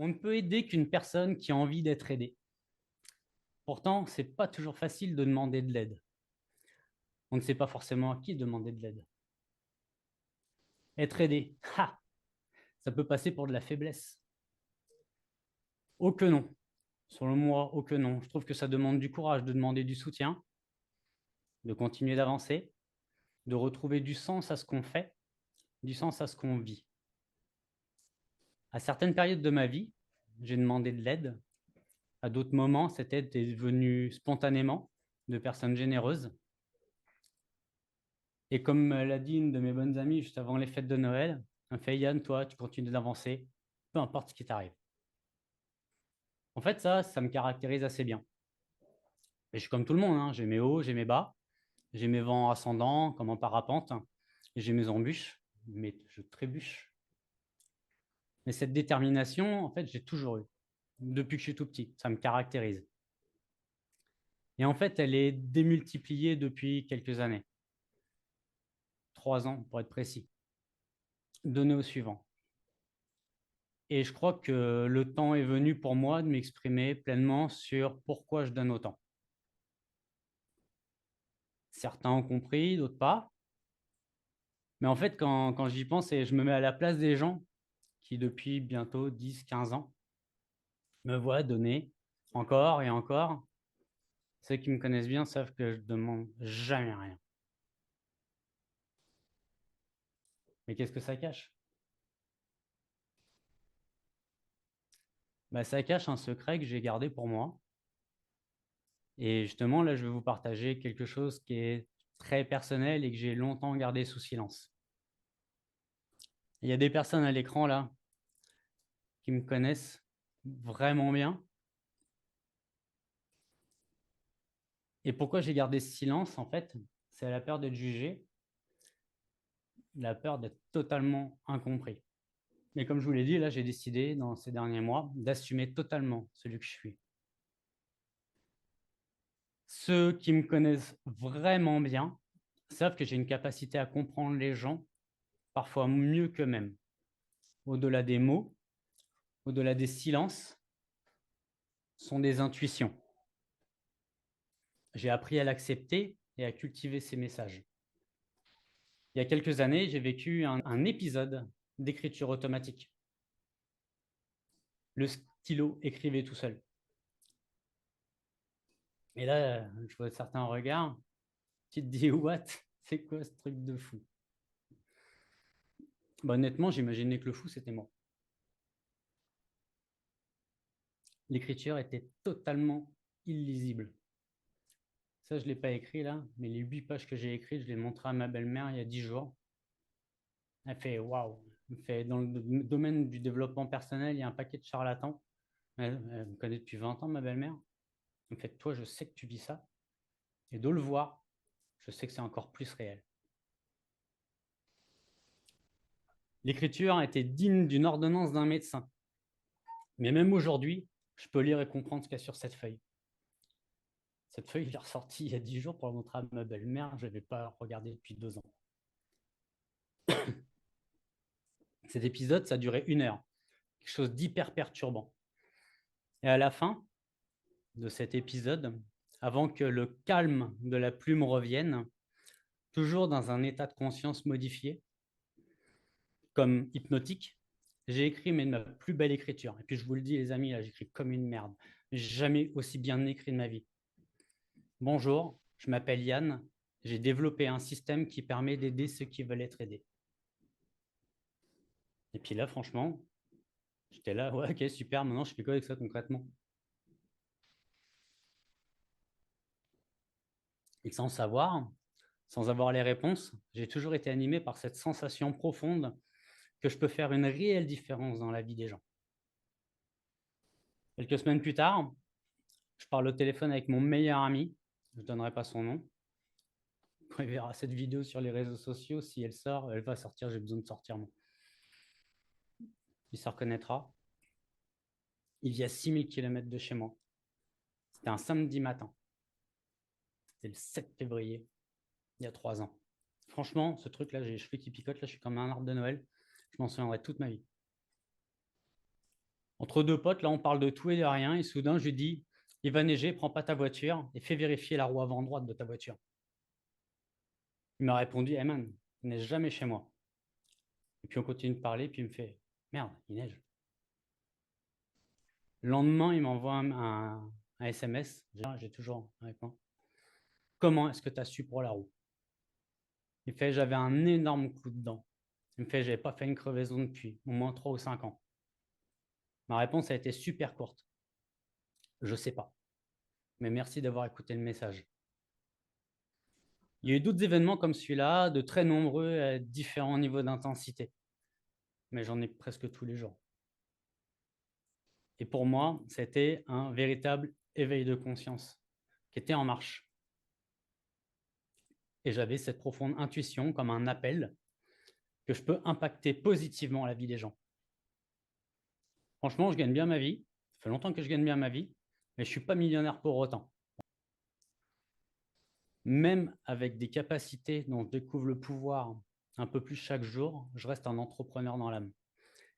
On ne peut aider qu'une personne qui a envie d'être aidée. Pourtant, c'est pas toujours facile de demander de l'aide. On ne sait pas forcément à qui demander de l'aide. Être aidé, ça peut passer pour de la faiblesse. Oh que non. Selon moi, oh que non. Je trouve que ça demande du courage de demander du soutien, de continuer d'avancer, de retrouver du sens à ce qu'on fait, du sens à ce qu'on vit. À certaines périodes de ma vie, j'ai demandé de l'aide. À d'autres moments, cette aide est venue spontanément de personnes généreuses. Et comme l'a dit une de mes bonnes amies juste avant les fêtes de Noël, elle me fait Yann, toi, tu continues d'avancer, peu importe ce qui t'arrive. En fait, ça me caractérise assez bien. Et je suis comme tout le monde, hein. J'ai mes hauts, j'ai mes bas, j'ai mes vents ascendants comme en parapente, et j'ai mes embûches, mais je trébuche. Mais cette détermination, en fait, j'ai toujours eu, depuis que je suis tout petit. Ça me caractérise. Et en fait, elle est démultipliée depuis quelques années. 3 ans, pour être précis. Donné au suivant. Et je crois que le temps est venu pour moi de m'exprimer pleinement sur pourquoi je donne autant. Certains ont compris, d'autres pas. Mais en fait, quand j'y pense et je me mets à la place des gens qui, depuis bientôt 10, 15 ans, me voient donner encore et encore, ceux qui me connaissent bien savent que je demande jamais rien. Mais qu'est-ce que ça cache? Bah, ça cache un secret que j'ai gardé pour moi. Et justement, là, je vais vous partager quelque chose qui est très personnel et que j'ai longtemps gardé sous silence. Il y a des personnes à l'écran là qui me connaissent vraiment bien. Et pourquoi j'ai gardé ce silence, en fait, c'est la peur d'être jugé, la peur d'être totalement incompris. Mais comme je vous l'ai dit, là, j'ai décidé dans ces derniers mois d'assumer totalement celui que je suis. Ceux qui me connaissent vraiment bien savent que j'ai une capacité à comprendre les gens, parfois mieux qu'eux-mêmes. Au-delà des mots, au-delà des silences, sont des intuitions. J'ai appris à l'accepter et à cultiver ces messages. Il y a quelques années, j'ai vécu un épisode d'écriture automatique. Le stylo écrivait tout seul. Et là, je vois certains regards, tu te dis, what? C'est quoi ce truc de fou? Bah, honnêtement, j'imaginais que le fou, c'était moi. L'écriture était totalement illisible. Ça, je ne l'ai pas écrit là, mais les 8 pages que j'ai écrites, je les ai montrées à ma belle-mère il y a 10 jours. Elle fait waouh. Elle fait, dans le domaine du développement personnel, il y a un paquet de charlatans. Elle me connaît depuis 20 ans, ma belle-mère. En fait, toi, je sais que tu vis ça. Et de le voir, je sais que c'est encore plus réel. L'écriture était digne d'une ordonnance d'un médecin. Mais même aujourd'hui, je peux lire et comprendre ce qu'il y a sur cette feuille. Cette feuille, je l'ai ressortie il y a 10 jours pour la montrer à ma belle-mère. Je ne l'avais pas regardée depuis 2 ans. Cet épisode, ça a duré 1 heure. Quelque chose d'hyper perturbant. Et à la fin de cet épisode, avant que le calme de la plume revienne, toujours dans un état de conscience modifié, comme hypnotique, j'ai écrit mais de ma plus belle écriture. Et puis je vous le dis les amis, là j'écris comme une merde. J'ai jamais aussi bien écrit de ma vie. Bonjour, je m'appelle Yann. J'ai développé un système qui permet d'aider ceux qui veulent être aidés. Et puis là, franchement, j'étais là, ouais, ok, super, maintenant je fais quoi avec ça concrètement? Et sans savoir, sans avoir les réponses, j'ai toujours été animé par cette sensation profonde que je peux faire une réelle différence dans la vie des gens. Quelques semaines plus tard, je parle au téléphone avec mon meilleur ami, je ne donnerai pas son nom. Quand il verra cette vidéo sur les réseaux sociaux, si elle sort, elle va sortir, j'ai besoin de sortir moi. Il se reconnaîtra. Il vit à 6 000 km de chez moi. C'était un samedi matin. C'était le 7 février, il y a 3 ans. Franchement, ce truc-là, j'ai les cheveux qui picotent, là, je suis comme un arbre de Noël. Je m'en souviendrai toute ma vie. Entre deux potes, là, on parle de tout et de rien. Et soudain, je lui dis, il va neiger, prends pas ta voiture et fais vérifier la roue avant droite de ta voiture. Il m'a répondu, hey man, il neige jamais chez moi. Et puis on continue de parler, puis il me fait, merde, il neige. Le lendemain, il m'envoie un SMS, j'ai toujours avec moi. Comment est-ce que tu as su pour la roue? Il fait, j'avais un énorme coup de dent. Il me fait, j'avais pas fait une crevaison depuis au moins 3 ou 5 ans. Ma réponse a été super courte. Je sais pas. Mais merci d'avoir écouté le message. Il y a eu d'autres événements comme celui-là, de très nombreux à différents niveaux d'intensité. Mais j'en ai presque tous les jours. Et pour moi, c'était un véritable éveil de conscience qui était en marche. Et j'avais cette profonde intuition comme un appel que je peux impacter positivement la vie des gens. Franchement, je gagne bien ma vie. Ça fait longtemps que je gagne bien ma vie, mais je ne suis pas millionnaire pour autant. Même avec des capacités dont je découvre le pouvoir un peu plus chaque jour, je reste un entrepreneur dans l'âme.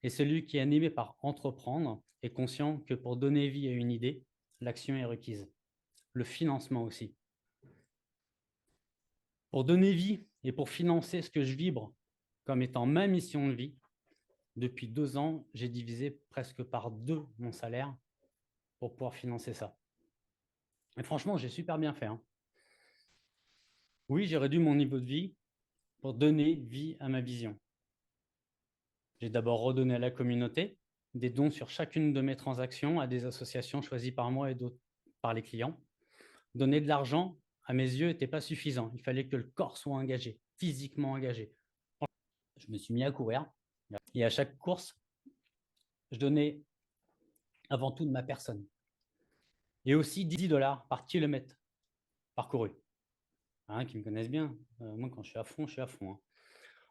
Et celui qui est animé par entreprendre est conscient que pour donner vie à une idée, l'action est requise. Le financement aussi. Pour donner vie et pour financer ce que je vibre comme étant ma mission de vie, depuis 2 ans, j'ai divisé presque par 2 mon salaire pour pouvoir financer ça. Et franchement, j'ai super bien fait, hein. Oui, j'ai réduit mon niveau de vie pour donner vie à ma vision. J'ai d'abord redonné à la communauté des dons sur chacune de mes transactions à des associations choisies par moi et d'autres par les clients. Donner de l'argent, à mes yeux, n'était pas suffisant. Il fallait que le corps soit engagé, physiquement engagé. Je me suis mis à courir et à chaque course, je donnais avant tout de ma personne. Et aussi 10 $ par kilomètre parcouru. Hein, qui me connaissent bien. Moi, quand je suis à fond, je suis à fond, hein.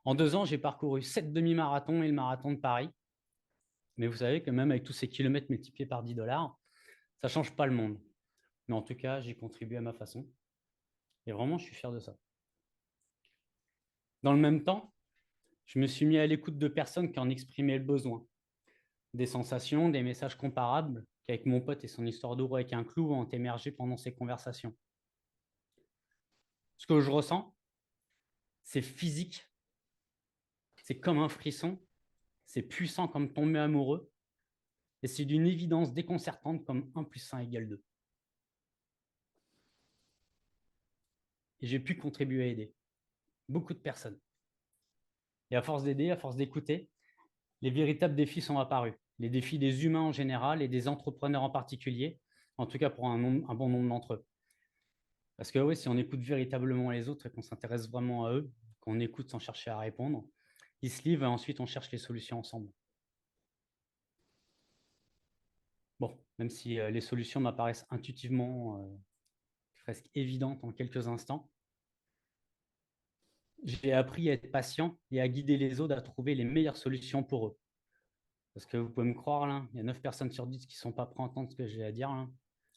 En 2 ans, j'ai parcouru 7 demi-marathons et le marathon de Paris. Mais vous savez que même avec tous ces kilomètres multipliés par 10 $, ça ne change pas le monde. Mais en tout cas, j'ai contribué à ma façon. Et vraiment, je suis fier de ça. Dans le même temps, je me suis mis à l'écoute de personnes qui en exprimaient le besoin. Des sensations, des messages comparables qu'avec mon pote et son histoire de roue avec un clou ont émergé pendant ces conversations. Ce que je ressens, c'est physique, c'est comme un frisson, c'est puissant comme tomber amoureux, et c'est d'une évidence déconcertante comme 1 + 1 = 2. Et j'ai pu contribuer à aider beaucoup de personnes. Et à force d'aider, à force d'écouter, les véritables défis sont apparus. Les défis des humains en général et des entrepreneurs en particulier, en tout cas pour un bon nombre d'entre eux. Parce que oui, si on écoute véritablement les autres et qu'on s'intéresse vraiment à eux, qu'on écoute sans chercher à répondre, ils se livrent et ensuite on cherche les solutions ensemble. Bon, même si les solutions m'apparaissent intuitivement presque évidentes en quelques instants, j'ai appris à être patient et à guider les autres à trouver les meilleures solutions pour eux. Parce que vous pouvez me croire, là, il y a 9 personnes sur 10 qui ne sont pas prêts à entendre ce que j'ai à dire, là,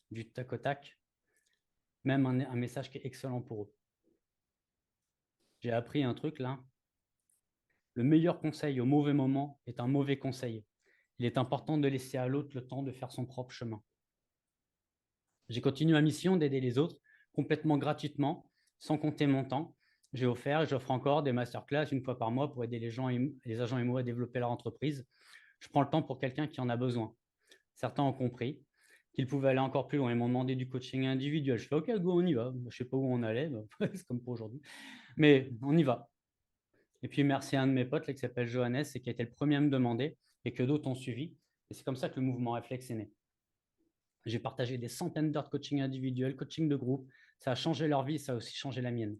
du tac au tac, même un message qui est excellent pour eux. J'ai appris un truc là. Le meilleur conseil au mauvais moment est un mauvais conseil. Il est important de laisser à l'autre le temps de faire son propre chemin. J'ai continué ma mission d'aider les autres complètement gratuitement, sans compter mon temps. J'ai offert et j'offre encore des masterclass 1 fois par mois pour aider les agents MO à développer leur entreprise. Je prends le temps pour quelqu'un qui en a besoin. Certains ont compris qu'ils pouvaient aller encore plus loin. Ils m'ont demandé du coaching individuel. Je fais OK, go, on y va. Je ne sais pas où on allait, c'est comme pour aujourd'hui. Mais on y va. Et puis merci à un de mes potes là, qui s'appelle Johannes et qui a été le premier à me demander et que d'autres ont suivi. Et c'est comme ça que le mouvement Réflexe est né. J'ai partagé des centaines d'heures de coaching individuel, coaching de groupe. Ça a changé leur vie, ça a aussi changé la mienne.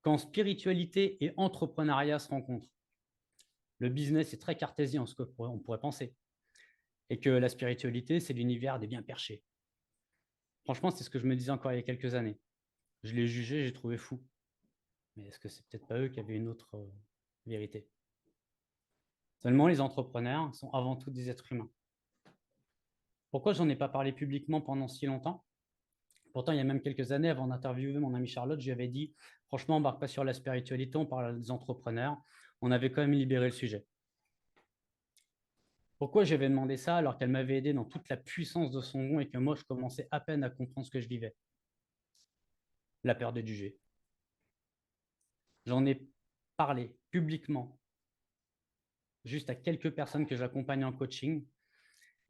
Quand spiritualité et entrepreneuriat se rencontrent, le business est très cartésien, ce qu'on pourrait penser. Et que la spiritualité, c'est l'univers des bien perchés. Franchement, c'est ce que je me disais encore il y a quelques années. Je l'ai jugé, j'ai trouvé fou. Mais est-ce que c'est peut-être pas eux qui avaient une autre vérité? Seulement, les entrepreneurs sont avant tout des êtres humains. Pourquoi j'en ai pas parlé publiquement pendant si longtemps? Pourtant, il y a même quelques années, avant d'interviewer mon amie Charlotte, je lui avais dit, franchement, on ne embarque pas sur la spiritualité, on parle des entrepreneurs. On avait quand même libéré le sujet. Pourquoi j'avais demandé ça alors qu'elle m'avait aidé dans toute la puissance de son nom et que moi, je commençais à peine à comprendre ce que je vivais? La peur d'être jugé. J'en ai parlé publiquement juste à quelques personnes que j'accompagne en coaching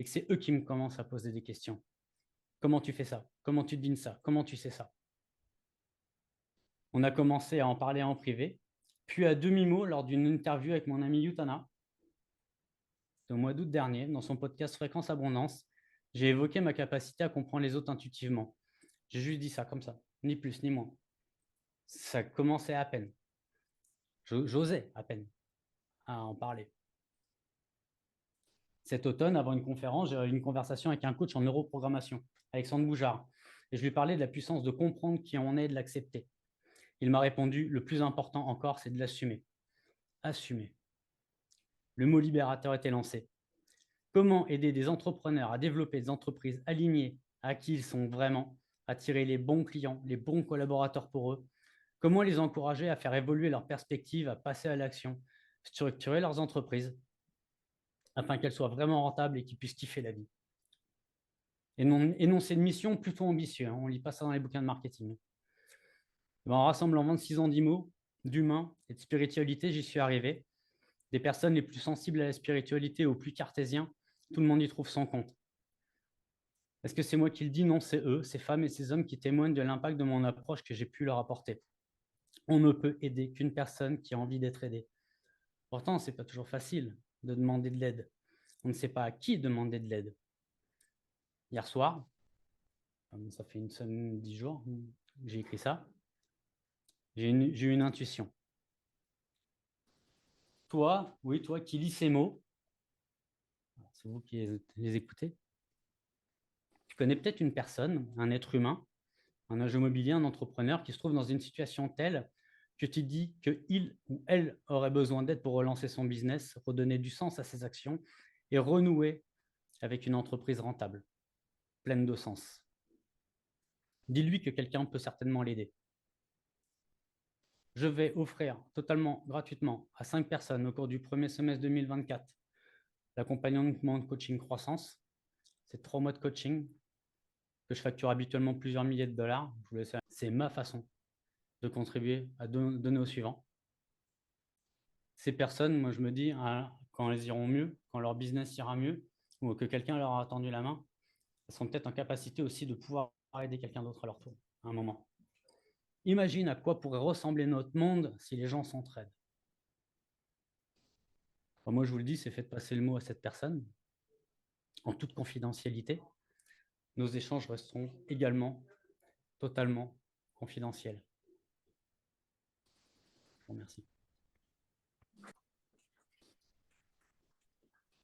et que c'est eux qui me commencent à poser des questions. Comment tu fais ça? Comment tu devines ça? Comment tu sais ça? On a commencé à en parler en privé, puis à demi-mot lors d'une interview avec mon ami Yutana, au mois d'août dernier, dans son podcast Fréquence Abondance, j'ai évoqué ma capacité à comprendre les autres intuitivement. J'ai juste dit ça comme ça, ni plus ni moins. Ça commençait à peine. J'osais à peine à en parler. Cet automne, avant une conférence, j'ai eu une conversation avec un coach en neuroprogrammation, Alexandre Boujard, et je lui parlais de la puissance de comprendre qui on est et de l'accepter. Il m'a répondu, le plus important encore, c'est de l'assumer. Assumer. Le mot libérateur était lancé. Comment aider des entrepreneurs à développer des entreprises alignées à qui ils sont vraiment, attirer les bons clients, les bons collaborateurs pour eux? Comment les encourager à faire évoluer leurs perspectives, à passer à l'action, structurer leurs entreprises afin qu'elles soient vraiment rentables et qu'ils puissent kiffer la vie? Énoncer une mission plutôt ambitieux, hein, on ne lit pas ça dans les bouquins de marketing. En rassemblant 26 ans d'IMO, d'humain et de spiritualité, j'y suis arrivé. Des personnes les plus sensibles à la spiritualité aux plus cartésiens, tout le monde y trouve son compte. Est-ce que c'est moi qui le dis? Non, c'est eux, ces femmes et ces hommes qui témoignent de l'impact de mon approche que j'ai pu leur apporter. On ne peut aider qu'une personne qui a envie d'être aidée. Pourtant, ce n'est pas toujours facile de demander de l'aide. On ne sait pas à qui demander de l'aide. Hier soir, ça fait une semaine, 10 jours, j'ai écrit ça, j'ai eu une intuition. Toi, oui, toi qui lis ces mots, c'est vous qui les écoutez, tu connais peut-être une personne, un être humain, un agent immobilier, un entrepreneur qui se trouve dans une situation telle que tu dis qu'il ou elle aurait besoin d'aide pour relancer son business, redonner du sens à ses actions et renouer avec une entreprise rentable, pleine de sens. Dis-lui que quelqu'un peut certainement l'aider. Je vais offrir totalement gratuitement à 5 personnes au cours du premier semestre 2024 l'accompagnement de coaching croissance. C'est 3 mois de coaching que je facture habituellement plusieurs milliers de dollars. C'est ma façon de contribuer à donner au suivant. Ces personnes, moi je me dis, quand elles iront mieux, quand leur business ira mieux, ou que quelqu'un leur a tendu la main, elles seront peut-être en capacité aussi de pouvoir aider quelqu'un d'autre à leur tour, à un moment. Imagine à quoi pourrait ressembler notre monde si les gens s'entraident. Enfin, moi je vous le dis, c'est fait de passer le mot à cette personne, en toute confidentialité. Nos échanges resteront également totalement confidentiels. Je vous remercie.